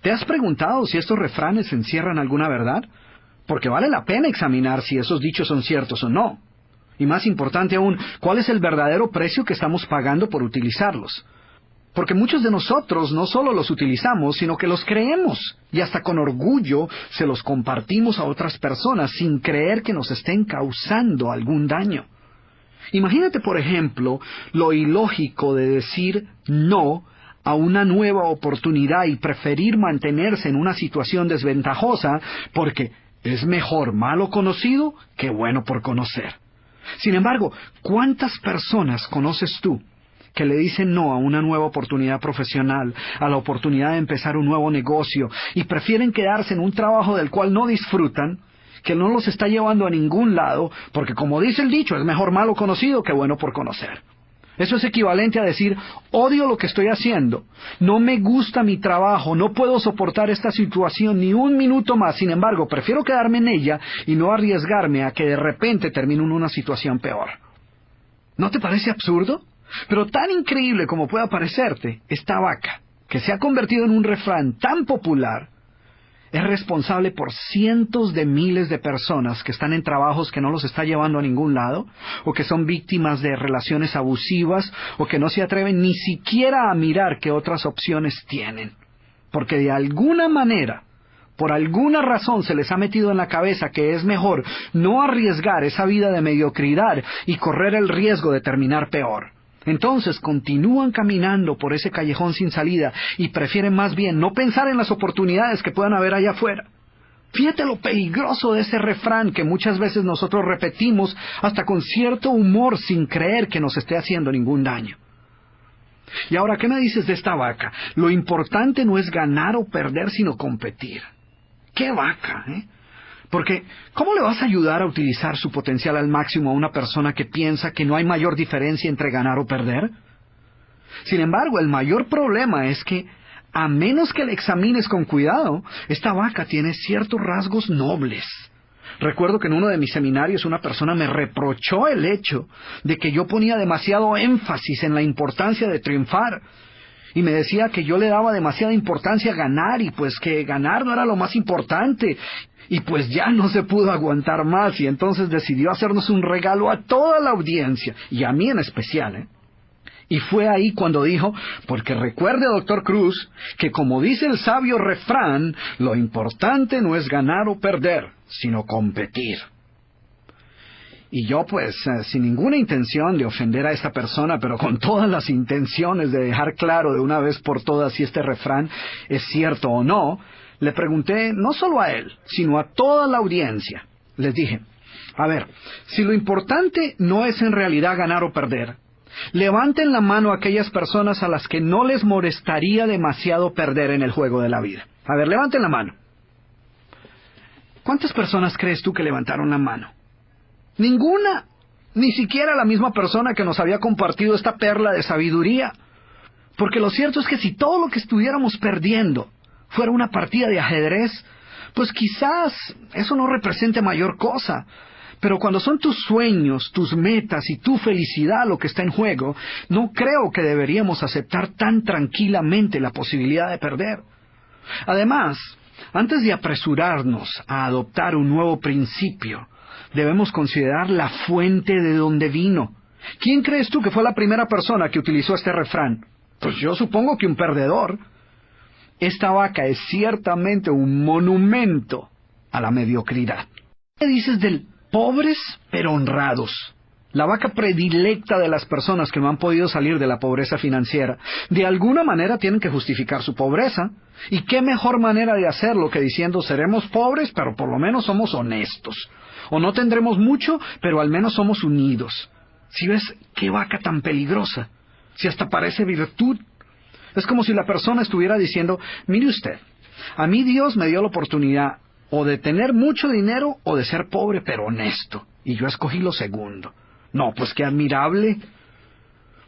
¿Te has preguntado si estos refranes encierran alguna verdad? Porque vale la pena examinar si esos dichos son ciertos o no. Y más importante aún, ¿cuál es el verdadero precio que estamos pagando por utilizarlos? Porque muchos de nosotros no solo los utilizamos, sino que los creemos. Y hasta con orgullo se los compartimos a otras personas sin creer que nos estén causando algún daño. Imagínate, por ejemplo, lo ilógico de decir no a una nueva oportunidad y preferir mantenerse en una situación desventajosa porque es mejor malo conocido que bueno por conocer. Sin embargo, ¿cuántas personas conoces tú que le dicen no a una nueva oportunidad profesional, a la oportunidad de empezar un nuevo negocio y prefieren quedarse en un trabajo del cual no disfrutan que no los está llevando a ningún lado, porque como dice el dicho, es mejor malo conocido que bueno por conocer. Eso es equivalente a decir, odio lo que estoy haciendo, no me gusta mi trabajo, no puedo soportar esta situación ni un minuto más, sin embargo, prefiero quedarme en ella y no arriesgarme a que de repente termine en una situación peor. ¿No te parece absurdo? Pero tan increíble como pueda parecerte, esta vaca, que se ha convertido en un refrán tan popular, es responsable por cientos de miles de personas que están en trabajos que no los está llevando a ningún lado, o que son víctimas de relaciones abusivas, o que no se atreven ni siquiera a mirar qué otras opciones tienen. Porque de alguna manera, por alguna razón se les ha metido en la cabeza que es mejor no arriesgar esa vida de mediocridad y correr el riesgo de terminar peor. Entonces continúan caminando por ese callejón sin salida y prefieren más bien no pensar en las oportunidades que puedan haber allá afuera. Fíjate lo peligroso de ese refrán que muchas veces nosotros repetimos hasta con cierto humor sin creer que nos esté haciendo ningún daño. Y ahora, ¿qué me dices de esta vaca? Lo importante no es ganar o perder, sino competir. ¡Qué vaca, eh! Porque, ¿cómo le vas a ayudar a utilizar su potencial al máximo a una persona que piensa que no hay mayor diferencia entre ganar o perder? Sin embargo, el mayor problema es que, a menos que la examines con cuidado, esta vaca tiene ciertos rasgos nobles. Recuerdo que en uno de mis seminarios una persona me reprochó el hecho de que yo ponía demasiado énfasis en la importancia de triunfar. Y me decía que yo le daba demasiada importancia a ganar y pues que ganar no era lo más importante. Y pues ya no se pudo aguantar más y entonces decidió hacernos un regalo a toda la audiencia, y a mí en especial, ¿eh? Y fue ahí cuando dijo, porque recuerde, doctor Cruz, que como dice el sabio refrán, lo importante no es ganar o perder, sino competir. Y yo pues, sin ninguna intención de ofender a esta persona, pero con todas las intenciones de dejar claro de una vez por todas si este refrán es cierto o no, le pregunté no solo a él, sino a toda la audiencia. Les dije, a ver, si lo importante no es en realidad ganar o perder, levanten la mano a aquellas personas a las que no les molestaría demasiado perder en el juego de la vida. A ver, levanten la mano. ¿Cuántas personas crees tú que levantaron la mano? Ninguna, ni siquiera la misma persona que nos había compartido esta perla de sabiduría. Porque lo cierto es que si todo lo que estuviéramos perdiendo fuera una partida de ajedrez, pues quizás eso no represente mayor cosa. Pero cuando son tus sueños, tus metas y tu felicidad lo que está en juego, no creo que deberíamos aceptar tan tranquilamente la posibilidad de perder. Además, antes de apresurarnos a adoptar un nuevo principio, debemos considerar la fuente de donde vino. ¿Quién crees tú que fue la primera persona que utilizó este refrán? Pues yo supongo que un perdedor. Esta vaca es ciertamente un monumento a la mediocridad. ¿Qué dices del pobres pero honrados? La vaca predilecta de las personas que no han podido salir de la pobreza financiera. De alguna manera tienen que justificar su pobreza. ¿Y qué mejor manera de hacerlo que diciendo seremos pobres pero por lo menos somos honestos? O no tendremos mucho pero al menos somos unidos. ¿Sí ves qué vaca tan peligrosa? Si hasta parece virtud. Es como si la persona estuviera diciendo, mire usted, a mí Dios me dio la oportunidad o de tener mucho dinero o de ser pobre pero honesto. Y yo escogí lo segundo. No, pues qué admirable.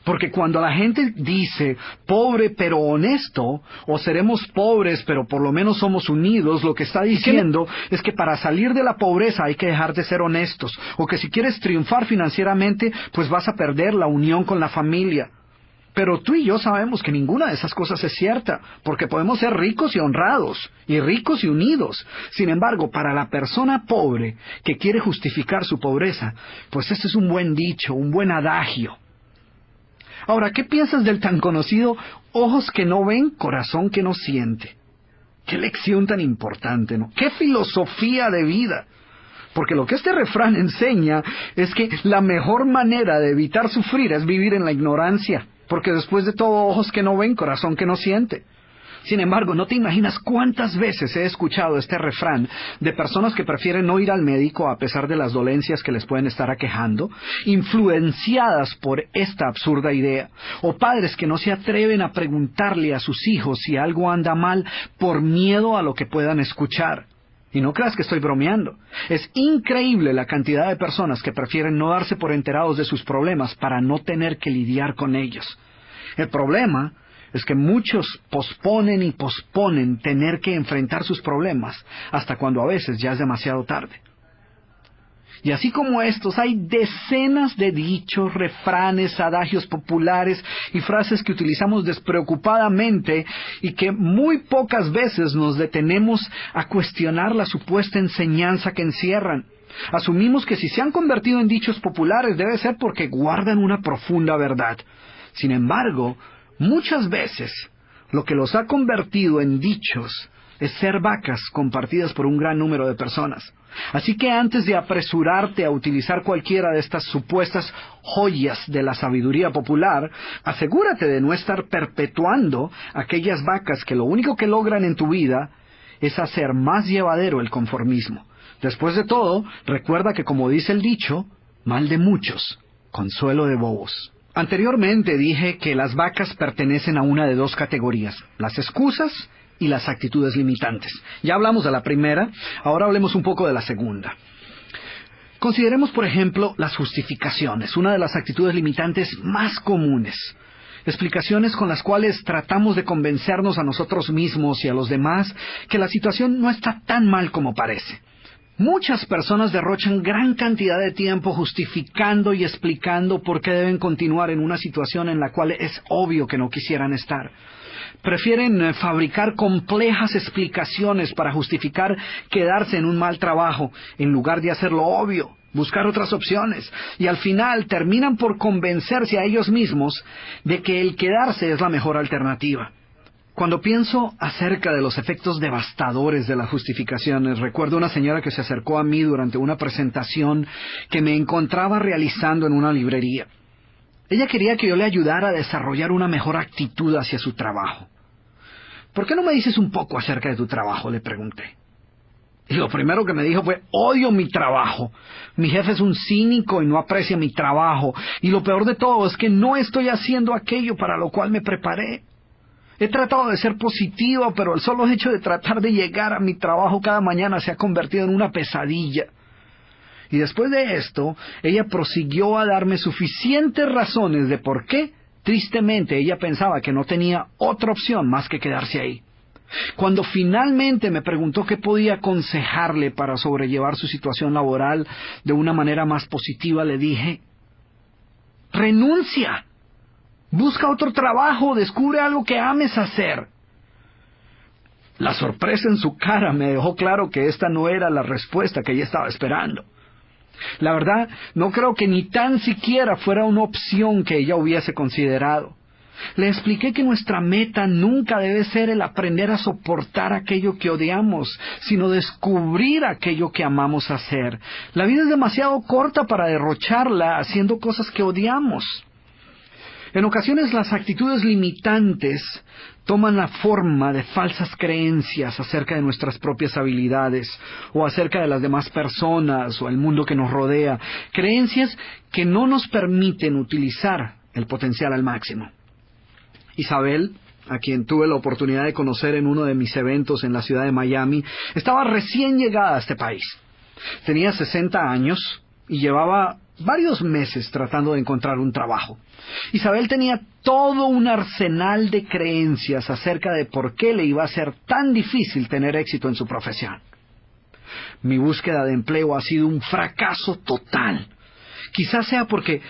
Porque cuando la gente dice pobre pero honesto, o seremos pobres pero por lo menos somos unidos, lo que está diciendo es que para salir de la pobreza hay que dejar de ser honestos. O que si quieres triunfar financieramente, pues vas a perder la unión con la familia. Pero tú y yo sabemos que ninguna de esas cosas es cierta, porque podemos ser ricos y honrados, y ricos y unidos. Sin embargo, para la persona pobre que quiere justificar su pobreza, pues este es un buen dicho, un buen adagio. Ahora, ¿qué piensas del tan conocido ojos que no ven, corazón que no siente? Qué lección tan importante, ¿no? Qué filosofía de vida. Porque lo que este refrán enseña es que la mejor manera de evitar sufrir es vivir en la ignorancia. Porque después de todo, ojos que no ven, corazón que no siente. Sin embargo, no te imaginas cuántas veces he escuchado este refrán de personas que prefieren no ir al médico a pesar de las dolencias que les pueden estar aquejando, influenciadas por esta absurda idea, o padres que no se atreven a preguntarle a sus hijos si algo anda mal por miedo a lo que puedan escuchar. Y no creas que estoy bromeando. Es increíble la cantidad de personas que prefieren no darse por enterados de sus problemas para no tener que lidiar con ellos. El problema es que muchos posponen y posponen tener que enfrentar sus problemas hasta cuando a veces ya es demasiado tarde. Y así como estos, hay decenas de dichos, refranes, adagios populares y frases que utilizamos despreocupadamente y que muy pocas veces nos detenemos a cuestionar la supuesta enseñanza que encierran. Asumimos que si se han convertido en dichos populares debe ser porque guardan una profunda verdad. Sin embargo, muchas veces lo que los ha convertido en dichos es ser vacas compartidas por un gran número de personas. Así que antes de apresurarte a utilizar cualquiera de estas supuestas joyas de la sabiduría popular, asegúrate de no estar perpetuando aquellas vacas que lo único que logran en tu vida es hacer más llevadero el conformismo. Después de todo, recuerda que como dice el dicho, mal de muchos, consuelo de bobos. Anteriormente dije que las vacas pertenecen a una de dos categorías, las excusas y las actitudes limitantes. Ya hablamos de la primera, ahora hablemos un poco de la segunda. Consideremos, por ejemplo, las justificaciones, una de las actitudes limitantes más comunes. Explicaciones con las cuales tratamos de convencernos a nosotros mismos y a los demás que la situación no está tan mal como parece. Muchas personas derrochan gran cantidad de tiempo justificando y explicando por qué deben continuar en una situación en la cual es obvio que no quisieran estar. Prefieren fabricar complejas explicaciones para justificar quedarse en un mal trabajo, en lugar de hacer lo obvio, buscar otras opciones, y al final terminan por convencerse a ellos mismos de que el quedarse es la mejor alternativa. Cuando pienso acerca de los efectos devastadores de las justificaciones, recuerdo una señora que se acercó a mí durante una presentación que me encontraba realizando en una librería. Ella quería que yo le ayudara a desarrollar una mejor actitud hacia su trabajo. ¿Por qué no me dices un poco acerca de tu trabajo?, le pregunté. Y lo primero que me dijo fue, odio mi trabajo. Mi jefe es un cínico y no aprecia mi trabajo. Y lo peor de todo es que no estoy haciendo aquello para lo cual me preparé. He tratado de ser positiva, pero el solo hecho de tratar de llegar a mi trabajo cada mañana se ha convertido en una pesadilla. Y después de esto, ella prosiguió a darme suficientes razones de por qué, tristemente, ella pensaba que no tenía otra opción más que quedarse ahí. Cuando finalmente me preguntó qué podía aconsejarle para sobrellevar su situación laboral de una manera más positiva, le dije, renuncia, busca otro trabajo, descubre algo que ames hacer. La sorpresa en su cara me dejó claro que esta no era la respuesta que ella estaba esperando. La verdad, no creo que ni tan siquiera fuera una opción que ella hubiese considerado. Le expliqué que nuestra meta nunca debe ser el aprender a soportar aquello que odiamos, sino descubrir aquello que amamos hacer. La vida es demasiado corta para derrocharla haciendo cosas que odiamos. En ocasiones las actitudes limitantes toman la forma de falsas creencias acerca de nuestras propias habilidades o acerca de las demás personas o el mundo que nos rodea. Creencias que no nos permiten utilizar el potencial al máximo. Isabel, a quien tuve la oportunidad de conocer en uno de mis eventos en la ciudad de Miami, estaba recién llegada a este país. Tenía 60 años y llevaba varios meses tratando de encontrar un trabajo. Isabel tenía todo un arsenal de creencias acerca de por qué le iba a ser tan difícil tener éxito en su profesión. Mi búsqueda de empleo ha sido un fracaso total. Quizás sea porque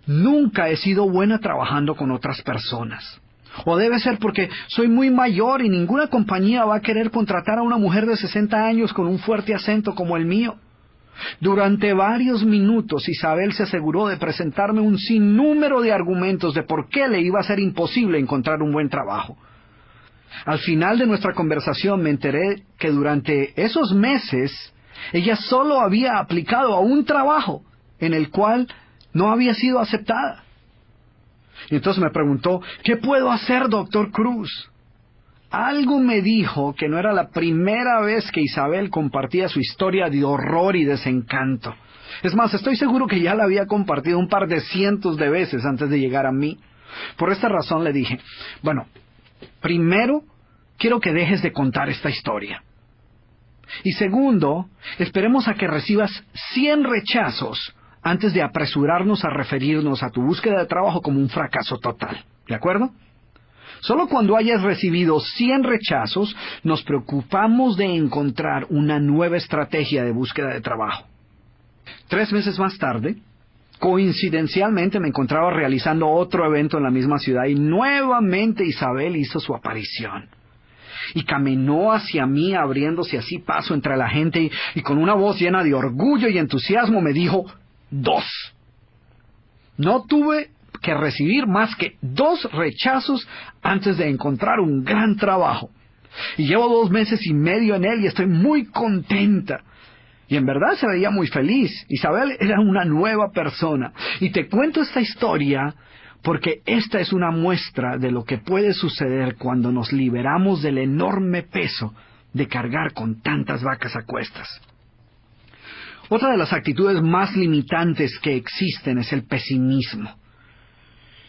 nunca he sido buena trabajando con otras personas. O debe ser porque soy muy mayor y ninguna compañía va a querer contratar a una mujer de 60 años con un fuerte acento como el mío. Durante varios minutos Isabel se aseguró de presentarme un sinnúmero de argumentos de por qué le iba a ser imposible encontrar un buen trabajo. Al final de nuestra conversación me enteré que durante esos meses ella solo había aplicado a un trabajo en el cual no había sido aceptada. Y entonces me preguntó, ¿qué puedo hacer, doctor Cruz? Algo me dijo que no era la primera vez que Isabel compartía su historia de horror y desencanto. Es más, estoy seguro que ya la había compartido un par de cientos de veces antes de llegar a mí. Por esta razón le dije, bueno, primero quiero que dejes de contar esta historia. Y segundo, esperemos a que recibas 100 rechazos antes de apresurarnos a referirnos a tu búsqueda de trabajo como un fracaso total. ¿De acuerdo? Solo cuando hayas recibido 100 rechazos, nos preocupamos de encontrar una nueva estrategia de búsqueda de trabajo. 3 meses más tarde, coincidencialmente me encontraba realizando otro evento en la misma ciudad y nuevamente Isabel hizo su aparición. Y caminó hacia mí abriéndose así paso entre la gente y con una voz llena de orgullo y entusiasmo me dijo: 2. No tuve que recibir más que 2 rechazos antes de encontrar un gran trabajo. Y llevo 2 meses y medio en él y estoy muy contenta. Y en verdad se veía muy feliz. Isabel era una nueva persona. Y te cuento esta historia porque esta es una muestra de lo que puede suceder cuando nos liberamos del enorme peso de cargar con tantas vacas a cuestas. Otra de las actitudes más limitantes que existen es el pesimismo.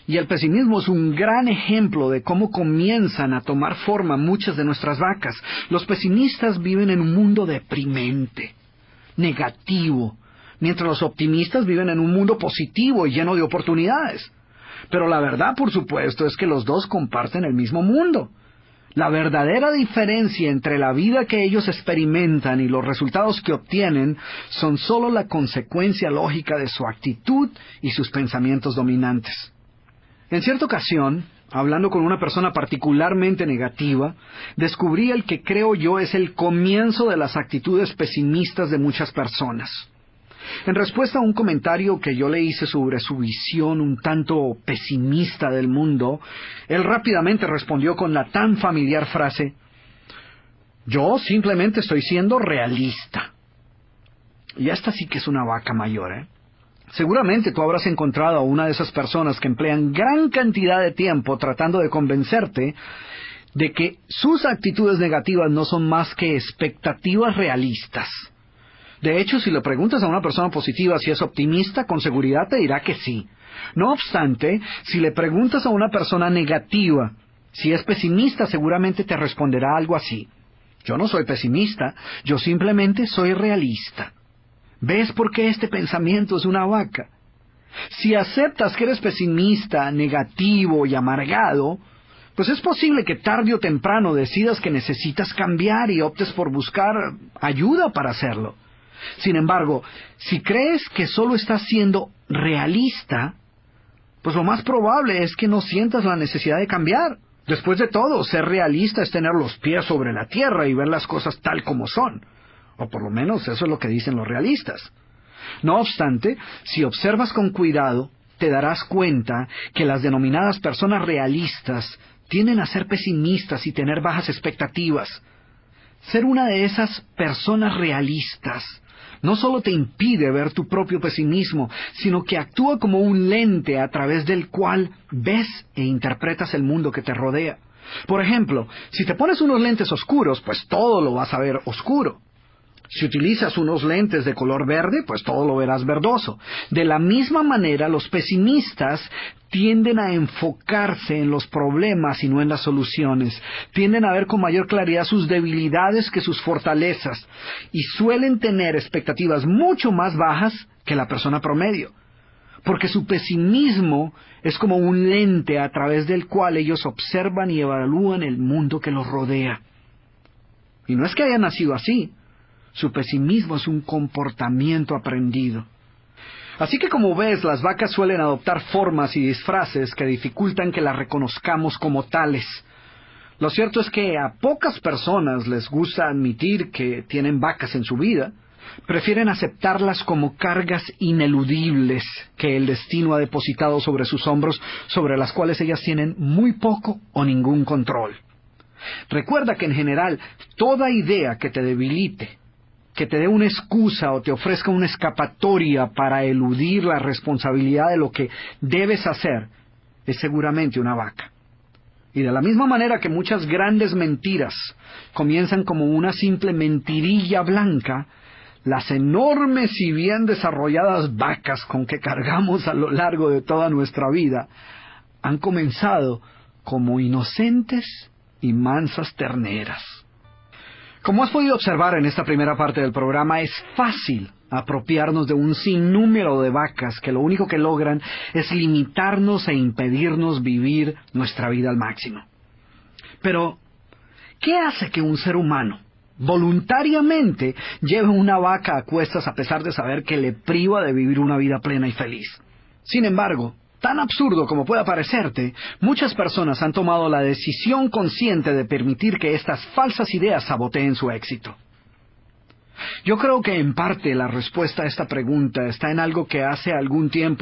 Y el pesimismo es un gran ejemplo de cómo comienzan a tomar forma muchas de nuestras vacas. Los pesimistas viven en un mundo deprimente, negativo, mientras los optimistas viven en un mundo positivo y lleno de oportunidades. Pero la verdad, por supuesto, es que los dos comparten el mismo mundo. La verdadera diferencia entre la vida que ellos experimentan y los resultados que obtienen son solo la consecuencia lógica de su actitud y sus pensamientos dominantes. En cierta ocasión, hablando con una persona particularmente negativa, descubrí el que creo yo es el comienzo de las actitudes pesimistas de muchas personas. En respuesta a un comentario que yo le hice sobre su visión un tanto pesimista del mundo, él rápidamente respondió con la tan familiar frase: yo simplemente estoy siendo realista. Y esta sí que es una vaca mayor, ¿eh? Seguramente tú habrás encontrado a una de esas personas que emplean gran cantidad de tiempo tratando de convencerte de que sus actitudes negativas no son más que expectativas realistas. De hecho, si le preguntas a una persona positiva si es optimista, con seguridad te dirá que sí. No obstante, si le preguntas a una persona negativa si es pesimista, seguramente te responderá algo así: yo no soy pesimista, yo simplemente soy realista. ¿Ves por qué este pensamiento es una vaca? Si aceptas que eres pesimista, negativo y amargado, pues es posible que tarde o temprano decidas que necesitas cambiar y optes por buscar ayuda para hacerlo. Sin embargo, si crees que solo estás siendo realista, pues lo más probable es que no sientas la necesidad de cambiar. Después de todo, ser realista es tener los pies sobre la tierra y ver las cosas tal como son. O por lo menos eso es lo que dicen los realistas. No obstante, si observas con cuidado, te darás cuenta que las denominadas personas realistas tienden a ser pesimistas y tener bajas expectativas. Ser una de esas personas realistas no solo te impide ver tu propio pesimismo, sino que actúa como un lente a través del cual ves e interpretas el mundo que te rodea. Por ejemplo, si te pones unos lentes oscuros, pues todo lo vas a ver oscuro. Si utilizas unos lentes de color verde, pues todo lo verás verdoso. De la misma manera, los pesimistas tienden a enfocarse en los problemas y no en las soluciones. Tienden a ver con mayor claridad sus debilidades que sus fortalezas. Y suelen tener expectativas mucho más bajas que la persona promedio. Porque su pesimismo es como un lente a través del cual ellos observan y evalúan el mundo que los rodea. Y no es que hayan nacido así. Su pesimismo es un comportamiento aprendido. Así que como ves, las vacas suelen adoptar formas y disfraces que dificultan que las reconozcamos como tales. Lo cierto es que a pocas personas les gusta admitir que tienen vacas en su vida. Prefieren aceptarlas como cargas ineludibles que el destino ha depositado sobre sus hombros, sobre las cuales ellas tienen muy poco o ningún control. Recuerda que en general, toda idea que te debilite, que te dé una excusa o te ofrezca una escapatoria para eludir la responsabilidad de lo que debes hacer, es seguramente una vaca. Y de la misma manera que muchas grandes mentiras comienzan como una simple mentirilla blanca, las enormes y bien desarrolladas vacas con que cargamos a lo largo de toda nuestra vida han comenzado como inocentes y mansas terneras. Como has podido observar en esta primera parte del programa, es fácil apropiarnos de un sinnúmero de vacas que lo único que logran es limitarnos e impedirnos vivir nuestra vida al máximo. Pero, ¿qué hace que un ser humano voluntariamente lleve una vaca a cuestas a pesar de saber que le priva de vivir una vida plena y feliz? Sin embargo, tan absurdo como pueda parecerte, muchas personas han tomado la decisión consciente de permitir que estas falsas ideas saboteen su éxito. Yo creo que en parte la respuesta a esta pregunta está en algo que hace algún tiempo